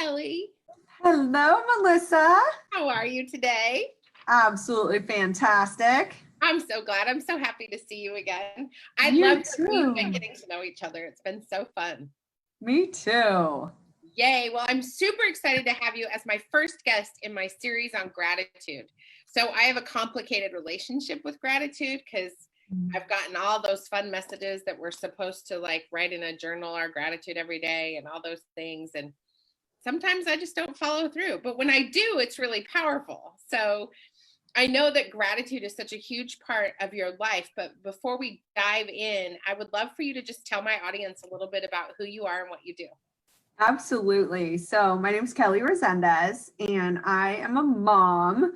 Kelly. Hello, Melissa. How are you today? Absolutely fantastic. I'm so glad. I'm so happy to see you again. I You love that we've too. been getting to know each other. It's been so fun. Me too. Yay. Well, I'm super excited to have you as my first guest in my series on gratitude. So I have a complicated relationship with gratitude because I've gotten all those fun messages that we're supposed to like write in a journal our gratitude every day and all those things. And sometimes I just don't follow through. But when I do, it's really powerful. So I know that gratitude is such a huge part of your life, but before we dive in, I would love for you to just tell my audience a little bit about who you are and what you do. Absolutely. So my name is Kelly Resendez, and I am a mom,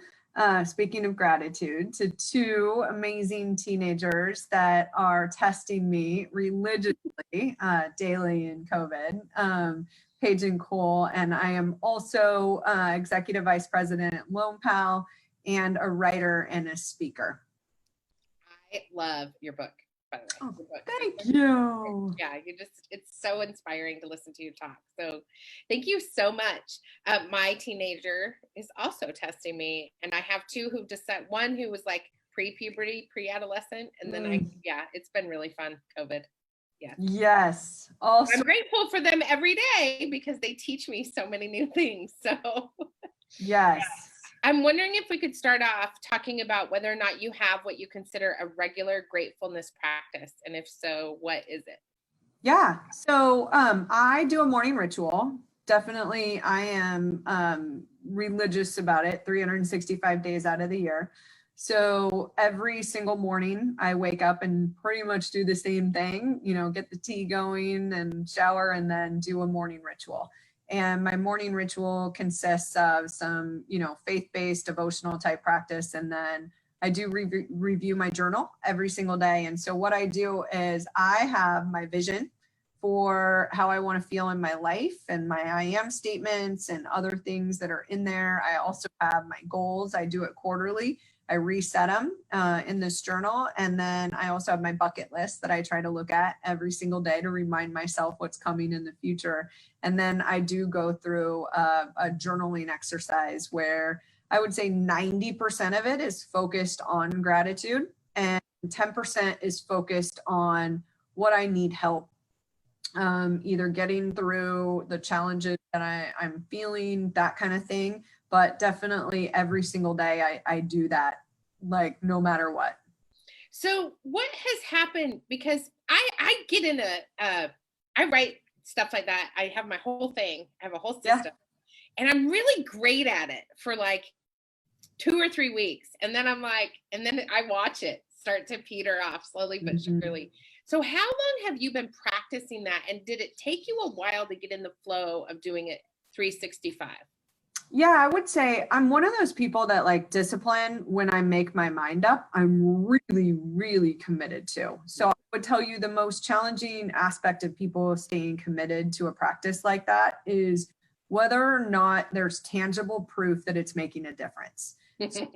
speaking of gratitude, to two amazing teenagers that are testing me religiously daily in COVID, Paige and Cole. And I am also executive vice president at Loanpal and a writer and a speaker. I love your book, by the way. Oh, Your book. thank you. Yeah, it's so inspiring to listen to you talk. So thank you so much. My teenager is also testing me, and I have two who just sent one who was like pre-puberty, pre-adolescent, and then it's been really fun, COVID. Yeah. Yes. Also, I'm grateful for them every day because they teach me so many new things. So yes. I'm wondering if we could start off talking about whether or not you have what you consider a regular gratefulness practice. And if so, what is it? Yeah. So I do a morning ritual. Definitely, I am religious about it 365 days out of the year. So every single morning I wake up and pretty much do the same thing, get the tea going and shower and then do a morning ritual. And my morning ritual consists of some, faith-based devotional type practice. And then I do review my journal every single day. And so what I do is I have my vision for how I want to feel in my life and my I am statements and other things that are in there. I also have my goals. I do it quarterly. I reset them in this journal. And then I also have my bucket list that I try to look at every single day to remind myself what's coming in the future. And then I do go through a journaling exercise where I would say 90% of it is focused on gratitude and 10% is focused on what I need help, either getting through the challenges that I'm feeling, that kind of thing. But definitely every single day I do that, like no matter what. So what has happened? Because I get in I write stuff like that. I have my whole thing. I have a whole system. Yeah. And I'm really great at it for like 2 or 3 weeks. And then and then I watch it start to peter off slowly but surely. So how long have you been practicing that? And did it take you a while to get in the flow of doing it 365? Yeah, I would say I'm one of those people that like discipline when I make my mind up, I'm really, really committed to. So I would tell you the most challenging aspect of people staying committed to a practice like that is whether or not there's tangible proof that it's making a difference. So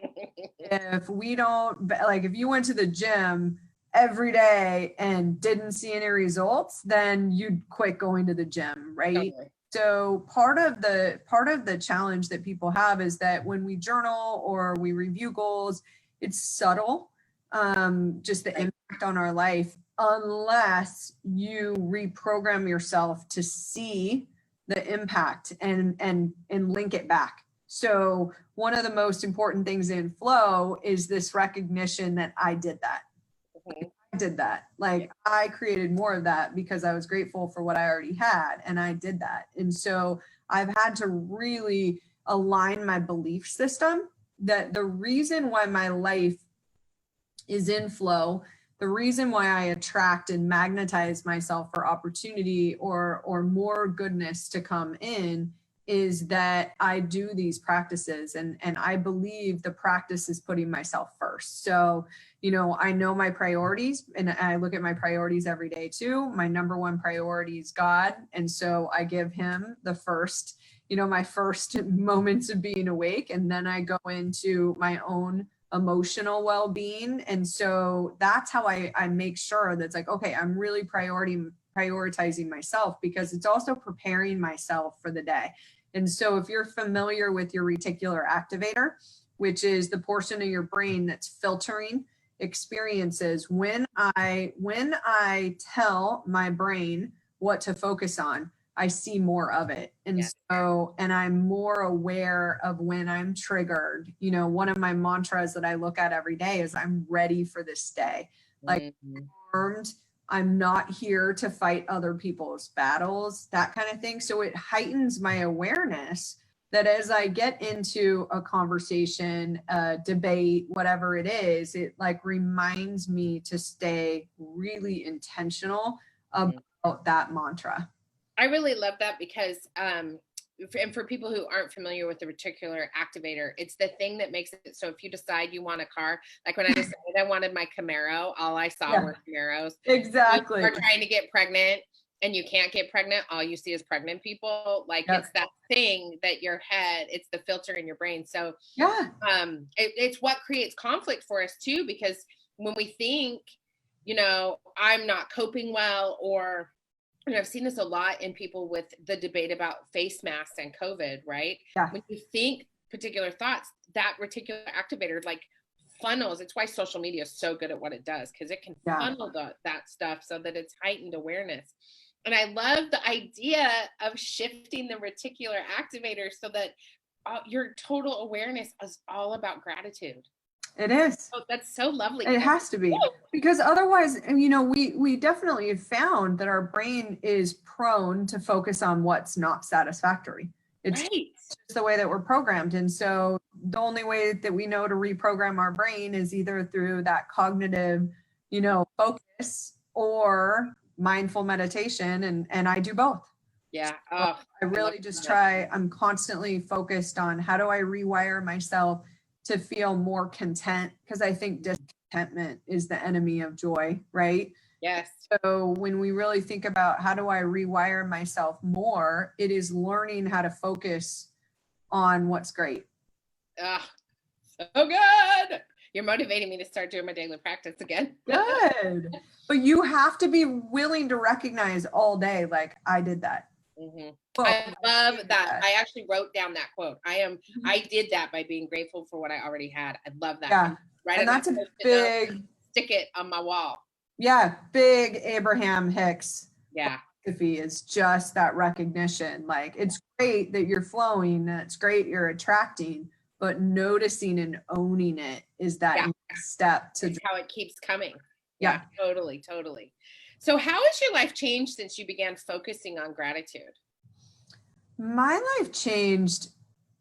if we don't, like if you went to the gym every day and didn't see any results, then you'd quit going to the gym, right? Totally. So part of the challenge that people have is that when we journal or we review goals, it's subtle, just the impact on our life, unless you reprogram yourself to see the impact and link it back. So one of the most important things in flow is this recognition that I did that. I did that. Like I created more of that because I was grateful for what I already had, and I did that. And so I've had to really align my belief system that the reason why my life is in flow, the reason why I attract and magnetize myself for opportunity or more goodness to come in is that I do these practices and I believe the practice is putting myself first. So, I know my priorities and I look at my priorities every day too. My number one priority is God. And so I give him the first, my first moments of being awake. And then I go into my own emotional well-being. And so that's how I make sure that's like, okay, I'm really prioritizing myself because it's also preparing myself for the day. And so if you're familiar with your reticular activator, which is the portion of your brain that's filtering experiences, when I tell my brain what to focus on, I see more of it. And so, and I'm more aware of when I'm triggered. You know, one of my mantras that I look at every day is I'm ready for this day. Like, armed, I'm not here to fight other people's battles, that kind of thing. So it heightens my awareness that as I get into a conversation, a debate, whatever it is, it like reminds me to stay really intentional about that mantra. I really love that because, and for people who aren't familiar with the reticular activator, it's the thing that makes it so if you decide you want a car, like when I decided I wanted my Camaro, all I saw were Camaros. Exactly. You're trying to get pregnant and you can't get pregnant, all you see is pregnant people. Like it's that thing that your head, it's the filter in your brain. So it's what creates conflict for us too, because when we think, you know, I'm not coping well, or and I've seen this a lot in people with the debate about face masks and COVID, right? Yeah. When you think particular thoughts, that reticular activator like funnels. It's why social media is so good at what it does, because it can funnel that stuff so that it's heightened awareness. And I love the idea of shifting the reticular activator so that your total awareness is all about gratitude. It is. Oh, that's so lovely. It has to be, because otherwise, you know, we definitely have found that our brain is prone to focus on what's not satisfactory. It's just the way that we're programmed. And so the only way that we know to reprogram our brain is either through that cognitive, you know, focus or mindful meditation. And I do both. Yeah. So I really just try, I'm constantly focused on how do I rewire myself to feel more content, because I think discontentment is the enemy of joy, right? Yes. So when we really think about how do I rewire myself more, it is learning how to focus on what's great. So good. You're motivating me to start doing my daily practice again. Good. But you have to be willing to recognize all day, like, I did that. Mm-hmm. I love that. I actually wrote down that quote. I did that by being grateful for what I already had. I love that. Yeah. Right. And that's a big, stick it on my wall. Yeah. Big Abraham Hicks. Yeah. Philosophy is just that recognition. Like, it's great that you're flowing. It's great you're attracting, but noticing and owning it is that next step to how it keeps coming. Yeah. Totally. Totally. So how has your life changed since you began focusing on gratitude? My life changed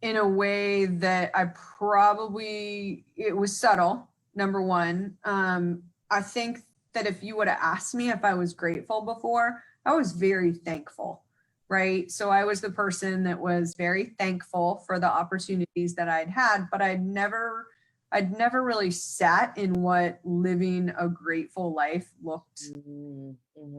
in a way that it was subtle, number one. I think that if you would have asked me if I was grateful before, I was very thankful, right? So I was the person that was very thankful for the opportunities that I'd had, but I'd never really sat in what living a grateful life looked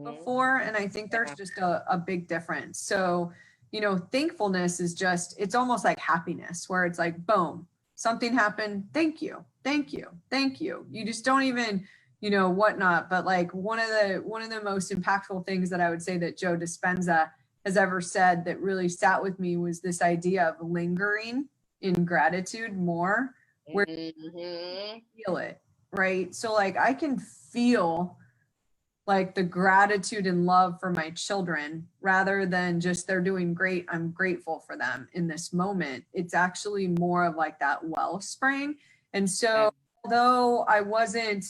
before. And I think there's just a big difference. So, you know, thankfulness is just, it's almost like happiness, where it's like, boom, something happened. Thank you. Thank you. Thank you. You just don't even, you know, whatnot. But like one of the most impactful things that I would say that Joe Dispenza has ever said that really sat with me was this idea of lingering in gratitude more, where you feel it, right? So like I can feel like the gratitude and love for my children rather than just they're doing great, I'm grateful for them in this moment. It's actually more of like that wellspring. And so although I wasn't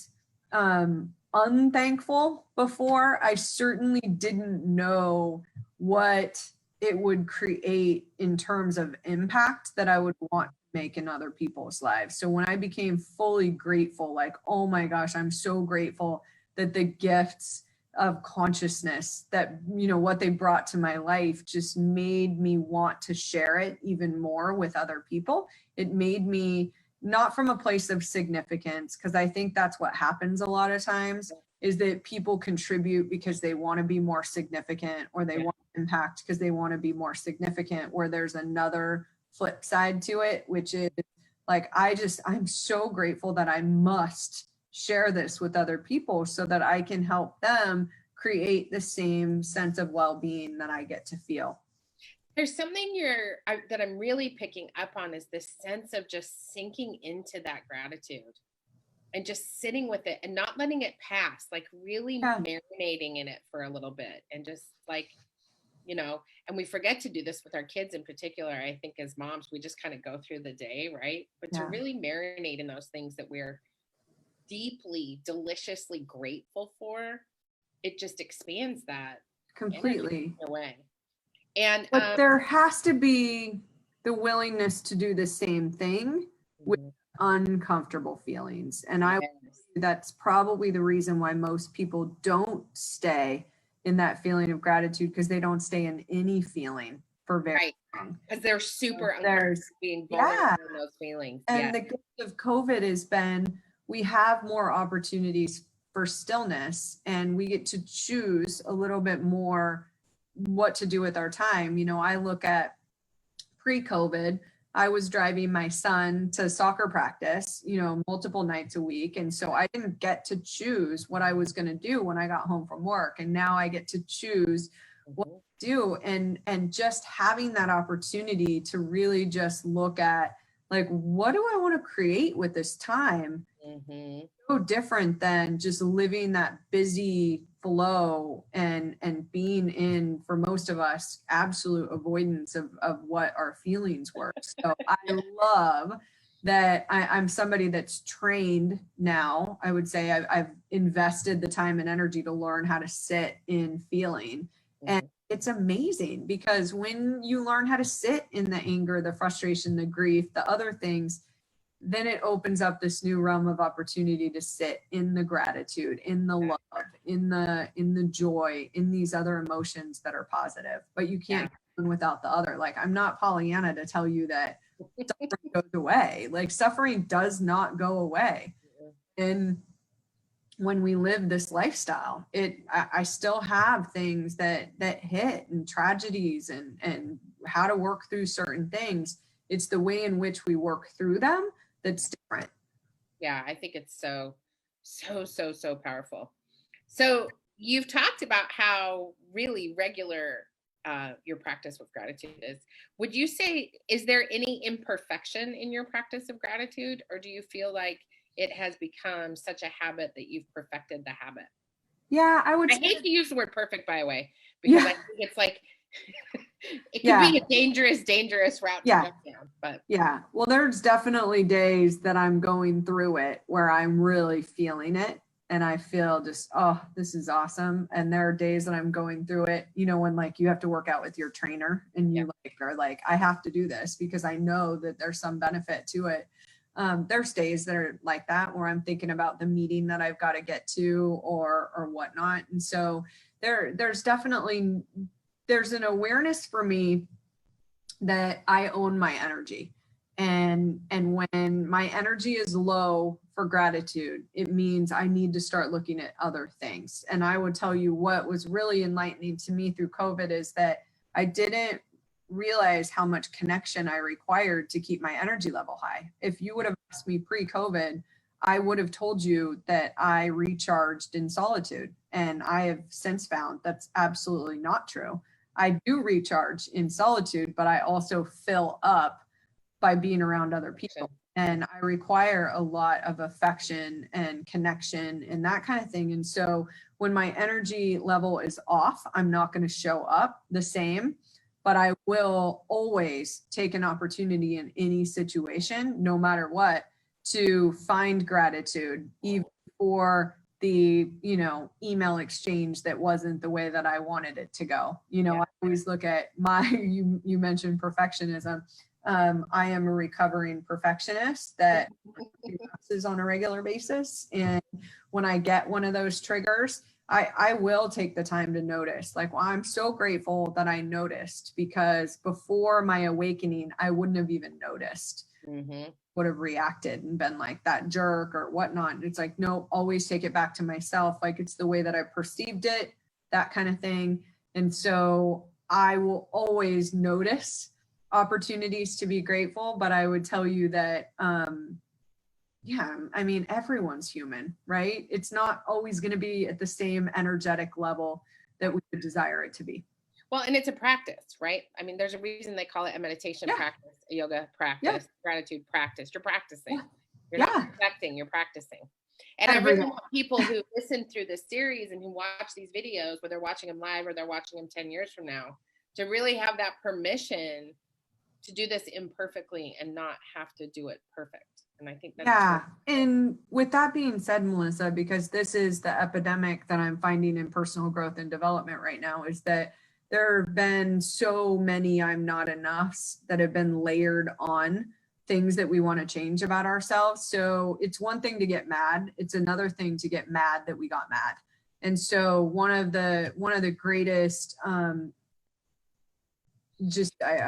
unthankful before, I certainly didn't know what it would create in terms of impact that I would want to make in other people's lives. So when I became fully grateful, like, oh my gosh, I'm so grateful that the gifts of consciousness that, you know, what they brought to my life just made me want to share it even more with other people. It made me not from a place of significance, because I think that's what happens a lot of times, is that people contribute because they want to be more significant, or they want impact because they want to be more significant, where there's another flip side to it, which is like, I'm so grateful that I must share this with other people so that I can help them create the same sense of well-being that I get to feel. There's something that I'm really picking up on is this sense of just sinking into that gratitude and just sitting with it and not letting it pass, like really marinating in it for a little bit and just like, and we forget to do this with our kids in particular. I think as moms, we just kind of go through the day, right? But to really marinate in those things that we're deeply, deliciously grateful for, it just expands that completely away. And but there has to be the willingness to do the same thing with uncomfortable feelings. And that's probably the reason why most people don't stay in that feeling of gratitude, because they don't stay in any feeling for very long. Because they're super uncomfortable being vulnerable in those feelings. And the gift of COVID has been, we have more opportunities for stillness, and we get to choose a little bit more what to do with our time. I look at pre-COVID, I was driving my son to soccer practice, multiple nights a week. And so I didn't get to choose what I was going to do when I got home from work. And now I get to choose what to do. And just having that opportunity to really just look at, like, what do I want to create with this time? So different than just living that busy flow and being in, for most of us, absolute avoidance of what our feelings were. So I love that I'm somebody that's trained now. I would say I've invested the time and energy to learn how to sit in feeling. And it's amazing, because when you learn how to sit in the anger, the frustration, the grief, the other things, then it opens up this new realm of opportunity to sit in the gratitude, in the love, in the joy, in these other emotions that are positive. But you can't get one without the other. Like, I'm not Pollyanna to tell you that suffering goes away. Like, suffering does not go away. And when we live this lifestyle, I still have things that hit, and tragedies, and how to work through certain things. It's the way in which we work through them that's different. Yeah, I think it's so powerful. So you've talked about how really regular your practice with gratitude is. Would you say, is there any imperfection in your practice of gratitude, or do you feel like it has become such a habit that you've perfected the habit? Yeah, I hate to use the word perfect, by the way, because I think it's like it can be a dangerous route to go down. But well, there's definitely days that I'm going through it where I'm really feeling it, and I feel just, oh, this is awesome. And there are days that I'm going through it, when like you have to work out with your trainer, and you are like, I have to do this because I know that there's some benefit to it. There's days that are like that where I'm thinking about the meeting that I've got to get to or whatnot. And so there's definitely, there's an awareness for me that I own my energy. And when my energy is low for gratitude, it means I need to start looking at other things. And I would tell you what was really enlightening to me through COVID is that I didn't realize how much connection I required to keep my energy level high. If you would have asked me pre-COVID, I would have told you that I recharged in solitude. And I have since found that's absolutely not true. I do recharge in solitude, but I also fill up by being around other people. And I require a lot of affection and connection and that kind of thing. And so when my energy level is off, I'm not going to show up the same, but I will always take an opportunity in any situation, no matter what, to find gratitude, even for the, email exchange that wasn't the way that I wanted it to go. I always look at you mentioned perfectionism. I am a recovering perfectionist that is on a regular basis. And when I get one of those triggers, I will take the time to notice, like, well, I'm so grateful that I noticed, because before my awakening, I wouldn't have even noticed. Would have reacted and been like that jerk or whatnot. And it's like, no, always take it back to myself. Like, it's the way that I perceived it, that kind of thing. And so I will always notice opportunities to be grateful. But I would tell you that, everyone's human, right? It's not always going to be at the same energetic level that we would desire it to be. Well, and it's a practice, right? I mean, there's a reason they call it a meditation practice, a yoga practice, gratitude practice. You're practicing. You're not perfecting, you're practicing. And I really want people who listen through this series and who watch these videos, whether they're watching them live or they're watching them 10 years from now, to really have that permission to do this imperfectly and not have to do it perfect. And I think that's and with that being said, Melissa, because this is the epidemic that I'm finding in personal growth and development right now, is that there have been so many I'm not enoughs that have been layered on things that we want to change about ourselves. So it's one thing to get mad. It's another thing to get mad that we got mad. And so one of the greatest, I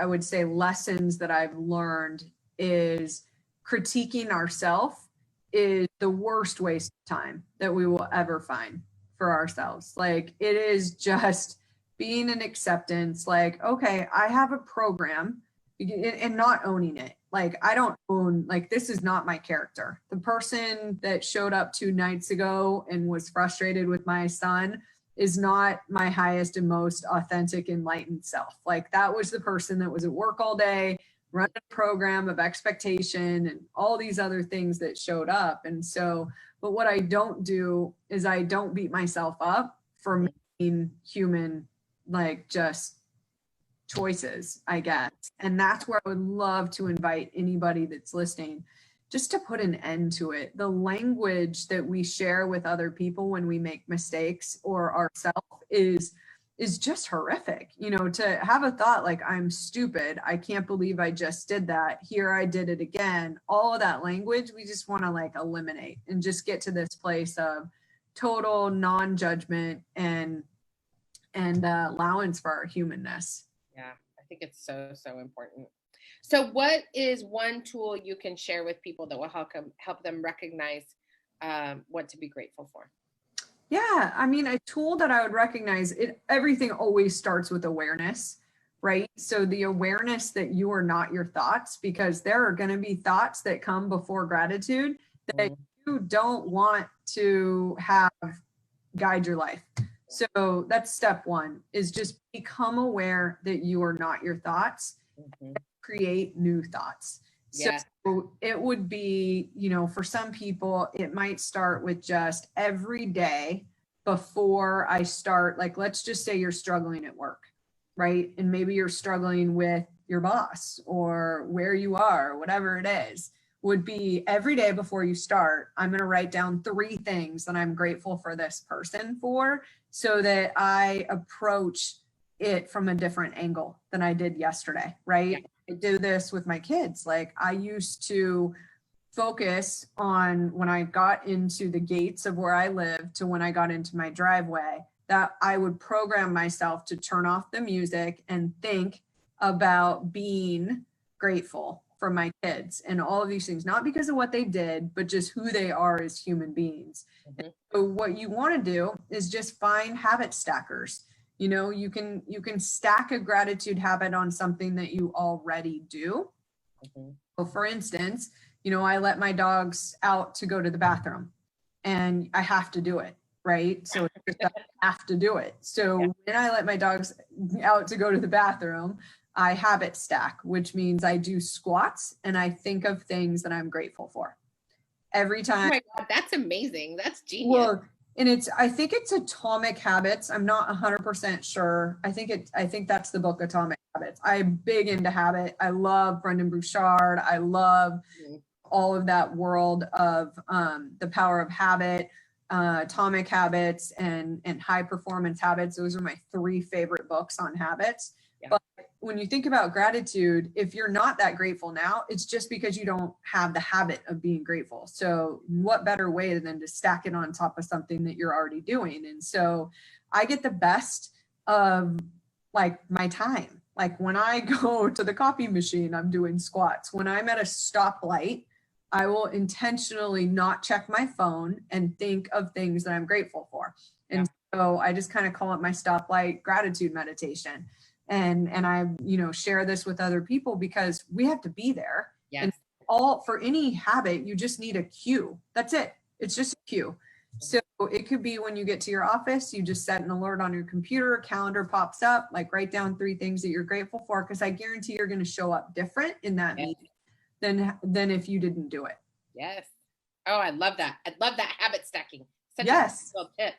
would say lessons that I've learned is critiquing ourselves is the worst waste of time that we will ever find for ourselves. Like, it is just being in acceptance, like, okay, I have a program, and not owning it. Like, I don't own, like, this is not my character. The person that showed up 2 nights ago and was frustrated with my son is not my highest and most authentic, enlightened self. Like, that was the person that was at work all day, running a program of expectation and all these other things that showed up. And so, but what I don't do is I don't beat myself up for making human, like, just choices, I guess. And that's where I would love to invite anybody that's listening just to put an end to it. The language that we share with other people when we make mistakes or ourselves is just horrific. You know, to have a thought like, I'm stupid, I can't believe I just did that, here I did it again, all of that language we just want to like eliminate and just get to this place of total non-judgment and allowance for our humanness. Yeah, I think it's so important. So what is one tool you can share with people that will help them recognize what to be grateful for? Yeah, I mean, a tool that I would recognize, everything always starts with awareness, right? So the awareness that you are not your thoughts, because there are going to be thoughts that come before gratitude that you don't want to have guide your life. So that's step one, is just become aware that you are not your thoughts, create new thoughts. Yeah. So it would be, you know, for some people, it might start with just every day before I start, like, let's just say you're struggling at work, right? And maybe you're struggling with your boss or where you are, whatever it is, would be every day before you start, I'm going to write down 3 things that I'm grateful for this person for, so that I approach it from a different angle than I did yesterday, right? Yeah. I do this with my kids. Like, I used to focus on when I got into the gates of where I live to when I got into my driveway, that I would program myself to turn off the music and think about being grateful for my kids and all of these things, not because of what they did, but just who they are as human beings. So what you want to do is just find habit stackers. You know, you can stack a gratitude habit on something that you already do. So for instance, you know, I let my dogs out to go to the bathroom and I have to do it, right? So I have to do it. So when I let my dogs out to go to the bathroom, I habit stack, which means I do squats and I think of things that I'm grateful for every time. Oh my God, that's amazing. That's genius. Well, and I think it's Atomic Habits. I'm not 100% sure. I think that's the book, Atomic Habits. I'm big into habit. I love Brendan Bouchard. I love all of that world of the power of habit, Atomic Habits, and High Performance Habits. Those are my 3 favorite books on habits. But when you think about gratitude, if you're not that grateful now, it's just because you don't have the habit of being grateful. So what better way than to stack it on top of something that you're already doing? And so I get the best of like my time. Like when I go to the coffee machine, I'm doing squats. When I'm at a stoplight, I will intentionally not check my phone and think of things that I'm grateful for. And so I just kind of call it my stoplight gratitude meditation. And I, you know, share this with other people because we have to be there. Yes. And for any habit, you just need a cue. That's it. It's just a cue. So it could be when you get to your office, you just set an alert on your computer, calendar pops up, like write down 3 things that you're grateful for, because I guarantee you're going to show up different in that meeting than if you didn't do it. Yes. Oh, I love that. I love that habit stacking. Such Yes. a tip.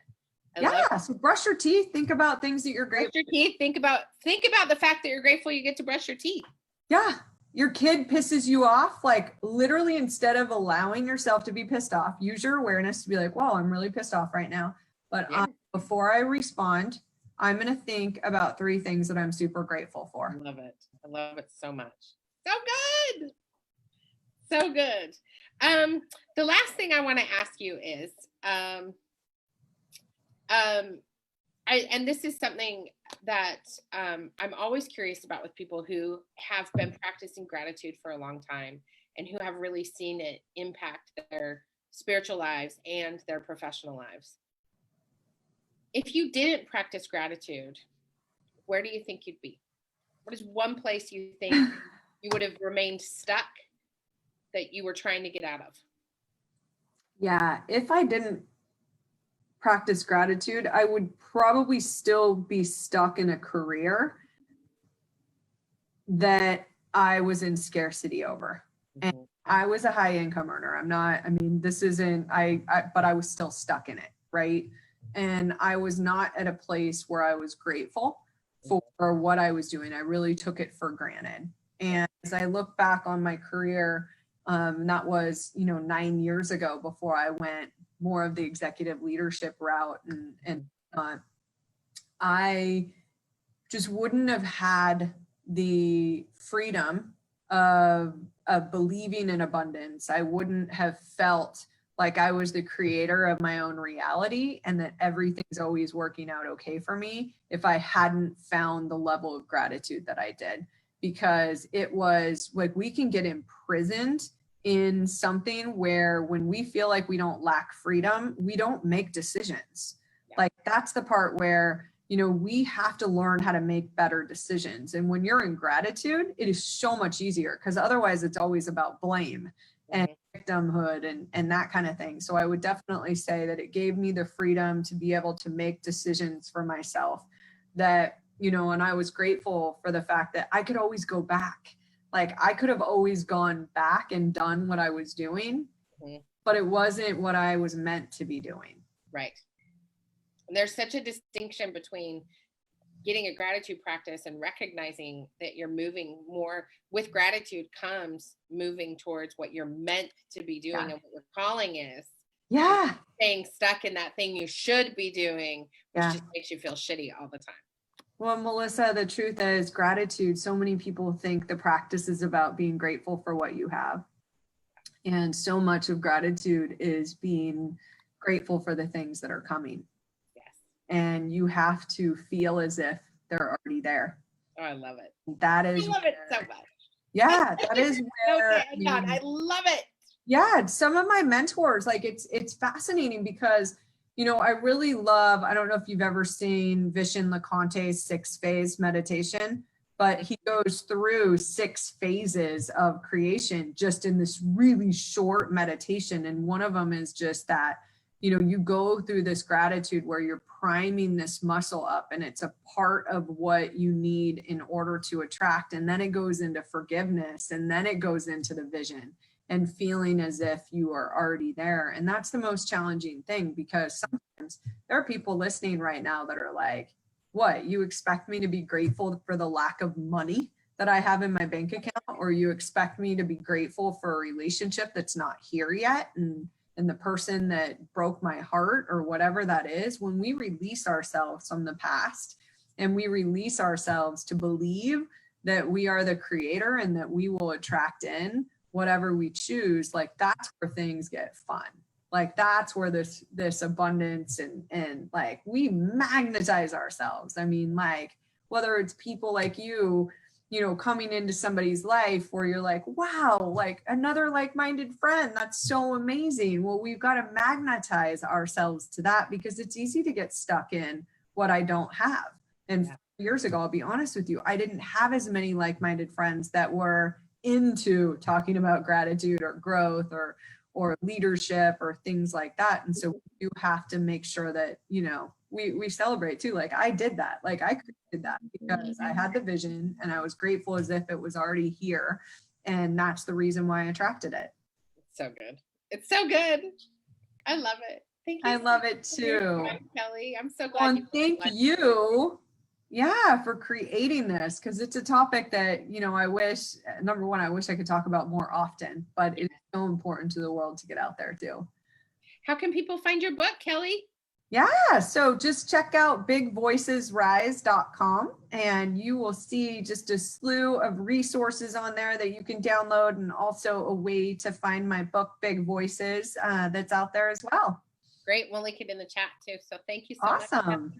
Yeah. So brush your teeth. Think about things that you're grateful. Brush your teeth. Think about the fact that you're grateful you get to brush your teeth. Yeah. Your kid pisses you off, like literally, instead of allowing yourself to be pissed off, use your awareness to be like, "Whoa, I'm really pissed off right now." But before I respond, I'm going to think about 3 things that I'm super grateful for. I love it. I love it so much. So good. So good. The last thing I want to ask you is, and this is something that I'm always curious about with people who have been practicing gratitude for a long time and who have really seen it impact their spiritual lives and their professional lives. If you didn't practice gratitude, where do you think you'd be? What is one place you think you would have remained stuck that you were trying to get out of? Yeah, if I didn't practice gratitude, I would probably still be stuck in a career that I was in scarcity over. And I was a high income earner. But I was still stuck in it, right? And I was not at a place where I was grateful for what I was doing. I really took it for granted. And as I look back on my career, that was, 9 years ago before I went more of the executive leadership route, and I just wouldn't have had the freedom of believing in abundance. I wouldn't have felt like I was the creator of my own reality and that everything's always working out okay for me if I hadn't found the level of gratitude that I did. Because it was like, we can get imprisoned in something where when we feel like we don't lack freedom, we don't make decisions. Yeah. Like that's the part where, we have to learn how to make better decisions. And when you're in gratitude, it is so much easier, because otherwise it's always about blame and victimhood and that kind of thing. So I would definitely say that it gave me the freedom to be able to make decisions for myself that, and I was grateful for the fact that I could always go back. Like I could have always gone back and done what I was doing, but it wasn't what I was meant to be doing. Right. And there's such a distinction between getting a gratitude practice and recognizing that you're moving more with gratitude comes moving towards what you're meant to be doing and what your calling is. Yeah. Staying stuck in that thing you should be doing, which just makes you feel shitty all the time. Well, Melissa, the truth is gratitude. So many people think the practice is about being grateful for what you have. And so much of gratitude is being grateful for the things that are coming. Yes. And you have to feel as if they're already there. Oh, I love it. That is. I love it so much. Yeah, that is where. I love it. Yeah, some of my mentors, like it's fascinating because, I really love, I don't know if you've ever seen Vishen Lakante's 6-phase meditation, but he goes through 6 phases of creation just in this really short meditation. And one of them is just that, you go through this gratitude where you're priming this muscle up and it's a part of what you need in order to attract. And then it goes into forgiveness, and then it goes into the vision and feeling as if you are already there. And that's the most challenging thing, because sometimes there are people listening right now that are like, what, you expect me to be grateful for the lack of money that I have in my bank account? Or you expect me to be grateful for a relationship that's not here yet? And the person that broke my heart, or whatever that is. When we release ourselves from the past and we release ourselves to believe that we are the creator and that we will attract in whatever we choose, like that's where things get fun. Like that's where this abundance and like we magnetize ourselves. I mean, like whether it's people like you coming into somebody's life where you're like, wow, like another like-minded friend, that's so amazing. Well, we've got to magnetize ourselves to that, because it's easy to get stuck in what I don't have. And years ago, I'll be honest with you, I didn't have as many like-minded friends that were into talking about gratitude or growth or or leadership or things like that. And so you have to make sure that, you know, we celebrate too. Like I did that, like I created that because I had the vision and I was grateful as if it was already here. And that's the reason why I attracted it. It's so good. It's so good. I love it. Thank you. I love it too. Kelly. I'm so glad. Well, and thank you. Yeah, for creating this, because it's a topic that, you know, I wish, number one, I wish I could talk about more often, but it's so important to the world to get out there too. How can people find your book, Kelly? Yeah, so just check out bigvoicesrise.com and you will see just a slew of resources on there that you can download, and also a way to find my book, Big Voices, that's out there as well. Great. We'll link it in the chat too. So thank you so much. Awesome.